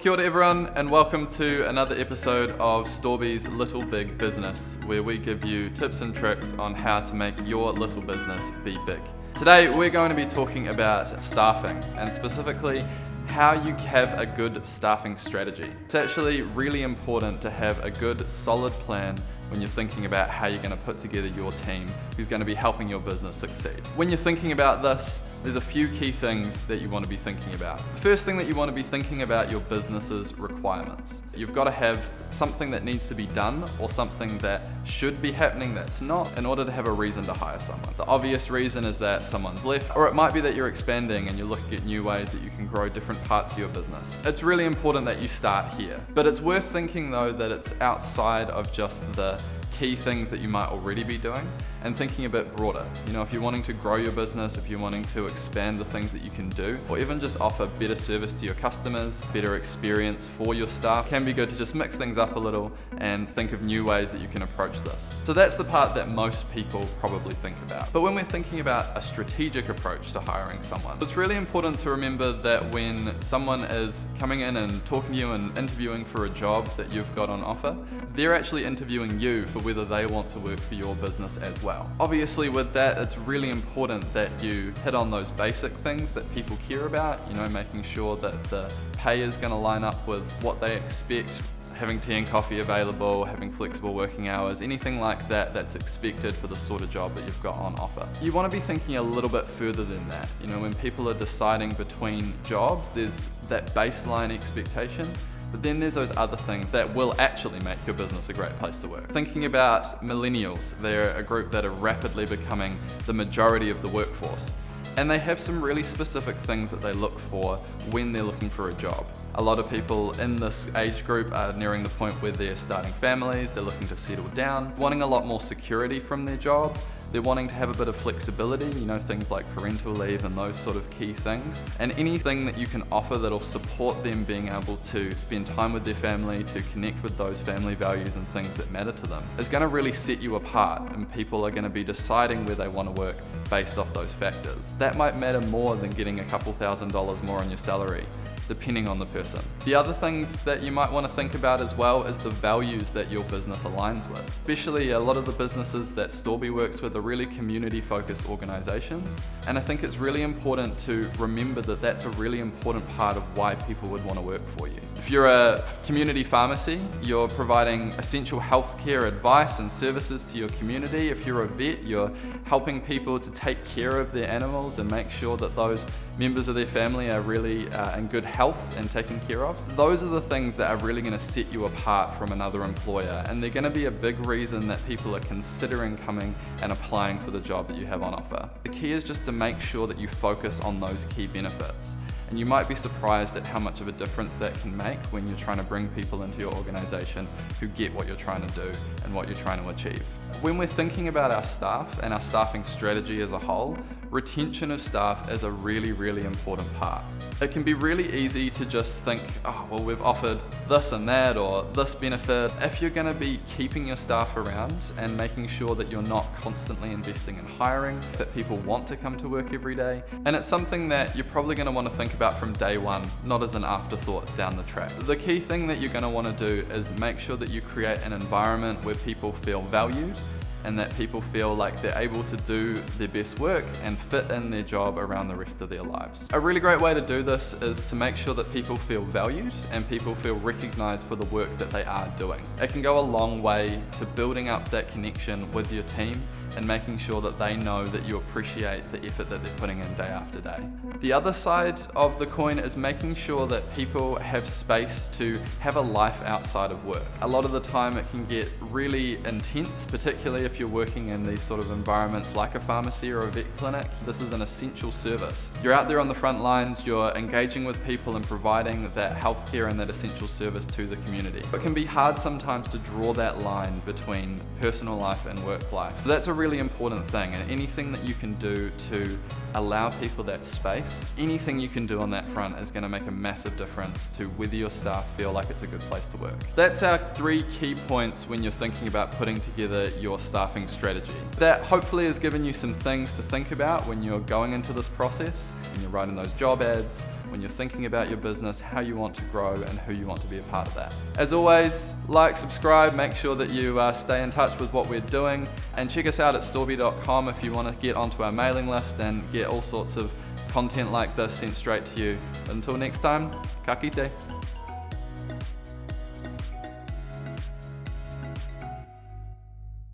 Kia ora everyone, and welcome to another episode of Storby's Little Big Business, where we give you tips and tricks on how to make your little business be big. Today we're going to be talking about staffing, and specifically how you have a good staffing strategy. It's actually really important to have a good, solid plan when you're thinking about how you're going to put together your team who's going to be helping your business succeed. When you're thinking about this, there's a few key things that you want to be thinking about. The first thing that you want to be thinking about your business's requirements. You've got to have something that needs to be done or something that should be happening that's not in order to have a reason to hire someone. The obvious reason is that someone's left, or it might be that you're expanding and you're looking at new ways that you can grow different parts of your business. It's really important that you start here, but it's worth thinking though that it's outside of just the key things that you might already be doing and thinking a bit broader. You know, if you're wanting to grow your business, if you're wanting to expand the things that you can do, or even just offer better service to your customers, better experience for your staff, it can be good to just mix things up a little and think of new ways that you can approach this. So that's the part that most people probably think about. But when we're thinking about a strategic approach to hiring someone, it's really important to remember that when someone is coming in and talking to you and interviewing for a job that you've got on offer, they're actually interviewing you for whether they want to work for your business as well. Obviously with that, it's really important that you hit on those basic things that people care about, you know, making sure that the pay is going to line up with what they expect, having tea and coffee available, having flexible working hours, anything like that that's expected for the sort of job that you've got on offer. You want to be thinking a little bit further than that. You know, when people are deciding between jobs, there's that baseline expectation. But then there's those other things that will actually make your business a great place to work. Thinking about millennials, they're a group that are rapidly becoming the majority of the workforce. And they have some really specific things that they look for when they're looking for a job. A lot of people in this age group are nearing the point where they're starting families, they're looking to settle down, wanting a lot more security from their job. They're wanting to have a bit of flexibility, you know, things like parental leave and those sort of key things. And anything that you can offer that'll support them being able to spend time with their family, to connect with those family values and things that matter to them, is going to really set you apart, and people are going to be deciding where they want to work based off those factors. That might matter more than getting a couple $1,000s more on your salary, depending on the person. The other things that you might want to think about as well is the values that your business aligns with. Especially a lot of the businesses that Storby works with are really community-focused organizations, and I think it's really important to remember that that's a really important part of why people would want to work for you. If you're a community pharmacy, you're providing essential healthcare advice and services to your community. If you're a vet, you're helping people to take care of their animals and make sure that those members of their family are really in good health and taken care of. Those are the things that are really going to set you apart from another employer, and they're going to be a big reason that people are considering coming and applying for the job that you have on offer. The key is just to make sure that you focus on those key benefits, and you might be surprised at how much of a difference that can make when you're trying to bring people into your organization who get what you're trying to do and what you're trying to achieve. When we're thinking about our staff and our staffing strategy as a whole, retention of staff is a really, really important part. It can be really easy to just think, oh, well, we've offered this and that or this benefit. If you're going to be keeping your staff around and making sure that you're not constantly investing in hiring, that people want to come to work every day, and it's something that you're probably going to want to think about from day one, not as an afterthought down the track. The key thing that you're going to want to do is make sure that you create an environment where people feel valued and that people feel like they're able to do their best work and fit in their job around the rest of their lives. A really great way to do this is to make sure that people feel valued and people feel recognized for the work that they are doing. It can go a long way to building up that connection with your team and making sure that they know that you appreciate the effort that they're putting in day after day. The other side of the coin is making sure that people have space to have a life outside of work. A lot of the time it can get really intense, particularly if you're working in these sort of environments like a pharmacy or a vet clinic. This is an essential service. You're out there on the front lines, you're engaging with people and providing that healthcare and that essential service to the community. It can be hard sometimes to draw that line between personal life and work life. But that's a really important thing, and anything that you can do to allow people that space, anything you can do on that front is going to make a massive difference to whether your staff feel like it's a good place to work. That's our 3 key points when you're thinking about putting together your staffing strategy. That hopefully has given you some things to think about when you're going into this process, when you're writing those job ads, when you're thinking about your business, how you want to grow, and who you want to be a part of that. As always, like, subscribe, make sure that you stay in touch with what we're doing, and check us out at Storby.com if you want to get onto our mailing list and get all sorts of content like this sent straight to you. But until next time, ka kite.